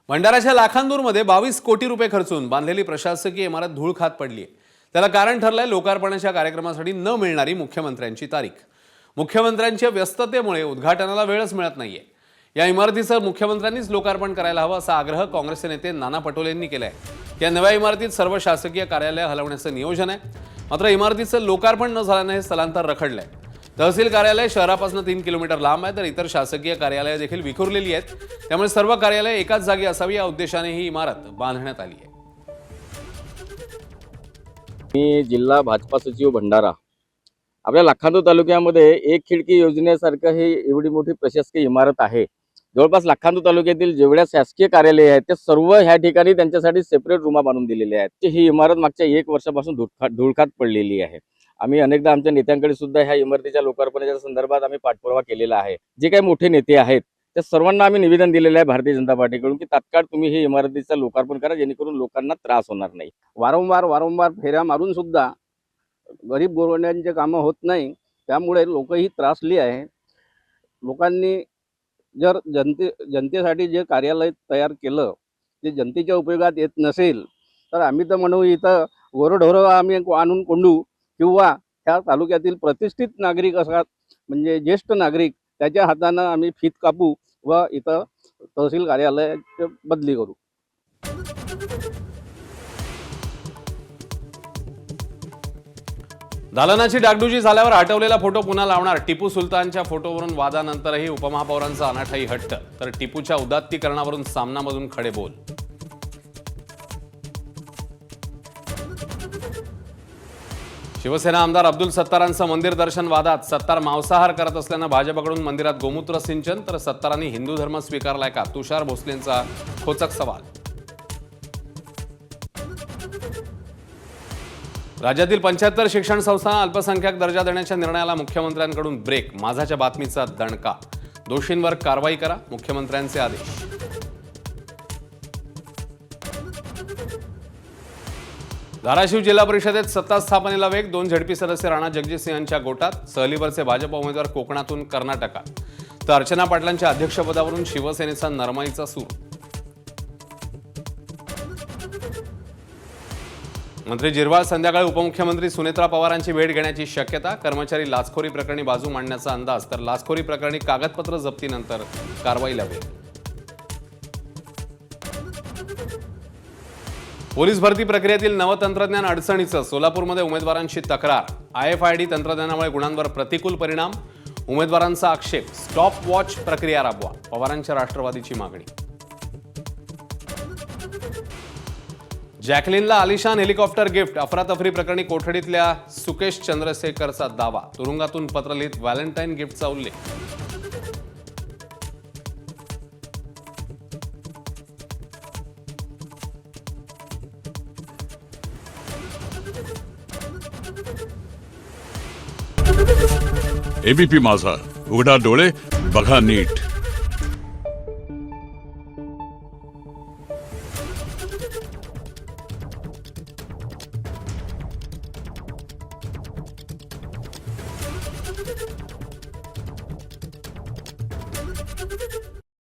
भंडाऱ्याच्या लाखांदूरमध्ये 22 कोटी रुपये खर्चून बांधलेली प्रशासकीय इमारत धूळ खात पडली आहे। त्याला कारण ठरलंय लोकार्पणाच्या कार्यक्रमासाठी न मिळणारी मुख्यमंत्र्यांची तारीख। मुख्यमंत्र्यांच्या व्यस्ततेमुळे उद्घाटनाला वेळच मिळत नाहीये। या इमारतीचं मुख्यमंत्र्यांनीच लोकार्पण करायला हवं असा आग्रह काँग्रेसचे नेते नाना पटोलेंनी केलाय। या नव्या इमारतीत सर्व शासकीय कार्यालय हलवण्याचं नियोजन आहे, मात्र इमारतीचं लोकार्पण न झाल्याने हे स्थलांतर रखडलंय। तहसील कार्यालय शहरापासून 3 किलोमीटर लांब आहे, तर इतर शासकीय कार्यालये देखील विखुरलेली आहेत। त्यामुळे सर्व कार्यालय एकाच जागी असावी या उद्देशाने ही इमारत बांधण्यात आली आहे। मी जिल्हा भाजपा सचिव भंडारा। आपल्या लाखांदूर तालुक्यामध्ये एक खिडकी योजनेसारखं हे एवढी मोठी प्रशासकीय इमारत आहे। जवळपास लाखांदूर तालुक्यातील जेवढ्या शासकीय कार्यालय आहेत ते सर्व ह्या ठिकाणी त्यांच्यासाठी सेपरेट रूमा बांधून दिलेल्या आहेत। ही इमारत मागच्या 1 वर्षापासून धूळखात पडलेली आहे। आम्ही अनेकदा आमच्या नेत्यांकडे सुद्धा ह्या इमारतीच्या लोकार्पणाच्या संदर्भात आम्ही पाठपुरावा केलेला आहे। जे काही मोठे नेते आहेत त्या सर्वांना आम्ही निवेदन दिलेलं आहे भारतीय जनता पार्टीकडून की तात्काळ तुम्ही ही इमारतीचं लोकार्पण करा, जेणेकरून लोकांना त्रास होणार नाही। वारंवार फेऱ्या मारून सुद्धा गरीब गोरगरिबांचे कामं होत नाही, त्यामुळे लोकही त्रासली आहे। लोकांनी जर जनतेसाठी जे कार्यालय तयार केलं ते जनतेच्या उपयोगात येत नसेल तर आम्ही तर म्हणू इथं गोरढोरं आम्ही आणून कोंडू, किंवा ह्या तालुक्यातील प्रतिष्ठित नागरिक असतात म्हणजे ज्येष्ठ नागरिक त्याच्या हातानं आम्ही फीत कापू व इथं तहसील कार्यालयाची बदली करू। दालनाची डागडुजी झाल्यावर हटवलेला फोटो पुन्हा लावणार। टिपू सुलतानच्या फोटोवरून वादानंतरही उपमहापौरांचा अनाठाई हट्ट, तर टिपूच्या उदात्तीकरणावरून सामनामधून खडे बोल। शिवसेना आमदार अब्दुल सत्तारांचं मंदिर दर्शन वादात। सत्तार मांसाहार करत असल्यानं भाजपकडून मंदिरात गोमूत्र सिंचन, तर सत्तारांनी हिंदू धर्म स्वीकारलाय का, तुषार भोसलेंचा खोचक सवाल। राज्यातील 75 शिक्षण संस्थांना अल्पसंख्याक दर्जा देण्याच्या निर्णयाला मुख्यमंत्र्यांकडून ब्रेक। माझाच्या बातमीचा दणका, दोषींवर कारवाई करा, मुख्यमंत्र्यांचे आदेश। धाराशिव जिल्हा परिषदेत सत्ता स्थापनेला वेग। 2 झडपी सदस्य राणा जगजितसिंह यांच्या गोटात। सहलीवरचे भाजप उमेदवार कोकणातून कर्नाटकात, तर अर्चना पाटलांच्या अध्यक्षपदावरून शिवसेनेचा नरमाईचा सूर। मंत्री जिरवाळ संध्याकाळी उपमुख्यमंत्री सुनेत्रा पवारांची भेट घेण्याची शक्यता। कर्मचारी लाचखोरी प्रकरणी बाजू मांडण्याचा अंदाज, तर लाचखोरी प्रकरणी कागदपत्र जप्तीनंतर कारवाईला वेग। पोलीस भरती प्रक्रियेतील नवतंत्रज्ञान अडचणीचं। सोलापूरमध्ये उमेदवारांची तक्रार। IFID तंत्रज्ञानामुळे गुणांवर प्रतिकूल परिणाम, उमेदवारांचा आक्षेप। स्टॉप वॉच प्रक्रिया राबवा, पवारांच्या राष्ट्रवादीची मागणी। जॅकलिनला आलिशान हेलिकॉप्टर गिफ्ट। अफरातफरी प्रकरणी कोठडीतल्या सुकेश चंद्रशेखरचा दावा। तुरुंगातून पत्र लिहित व्हॅलेंटाईन गिफ्टचा उल्लेख। ABP माझा, उघडा डोळे बघा नीट।